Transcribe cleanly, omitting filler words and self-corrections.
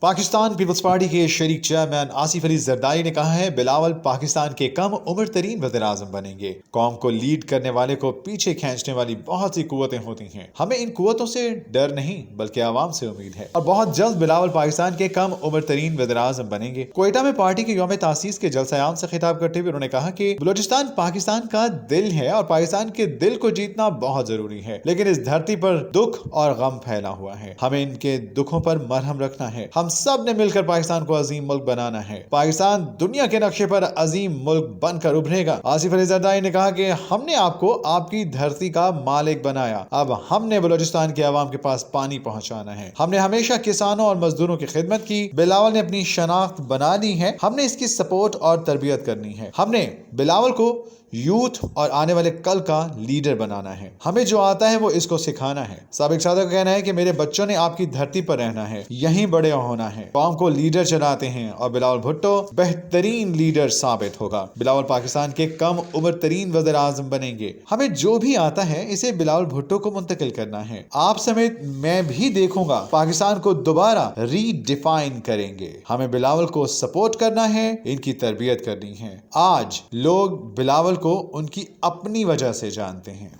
Pakistan peoples party के शरीक chairman Asif Ali Zardari ने कहा है बिलावल पाकिस्तान के कम उम्र तरीन वज़ीर आज़म बनेंगे। कौम को लीड करने वाले को पीछे खींचने वाली बहुत सी कुव्वतें होती हैं। हमें इन कुव्वतों से डर नहीं बल्कि आवाम से उम्मीद है और बहुत जल्द बिलावल पाकिस्तान के कम उम्र तरीन वज़ीर आज़म बनेंगे। कोयटा में पार्टी के यौम तासीस के जलसा-ए-आम से खिताब करते हुए उन्होंने कहा कि बलूचिस्तान पाकिस्तान का दिल है और पाकिस्तान के दिल को जीतना बहुत जरूरी है, लेकिन इस धरती पर दुख और गम फैला हुआ है। हमें इनके दुखों पर मरहम रखना है। हम सब ने मिलकर पाकिस्तान को अजीम मुल्क बनाना है। पाकिस्तान दुनिया के नक्शे पर अजीम मुल्क बनकर उभरेगा। आसिफ अली जरदारी ने कहा कि हमने आपको आपकी धरती का मालिक बनाया, अब हमने बलूचिस्तान के अवाम के पास पानी पहुंचाना है। हमने हमेशा किसानों और मजदूरों की खिदमत की। बिलावल ने अपनी शनाख्त बना ली है, हमने इसकी सपोर्ट और तरबियत करनी है। हमने बिलावल को यूथ और आने वाले कल का लीडर बनाना है। हमें जो आता है वो इसको सिखाना है। साबिक सादर का कहना है कि मेरे बच्चों ने आपकी धरती पर रहना है, यहीं बड़े होना है। कौम को लीडर चलाते हैं और बिलावल भुट्टो बेहतरीन लीडर साबित होगा। बिलावल पाकिस्तान के कम उम्र तरीन वज़ीर आज़म बनेंगे। हमें जो भी आता है इसे बिलावल भुट्टो को मुंतकिल करना है। आप समेत मैं भी देखूंगा पाकिस्तान को दोबारा रीडिफाइन करेंगे। हमें बिलावल को सपोर्ट करना है, इनकी तरबियत करनी है। आज लोग बिलावल को उनकी अपनी वजह से जानते हैं।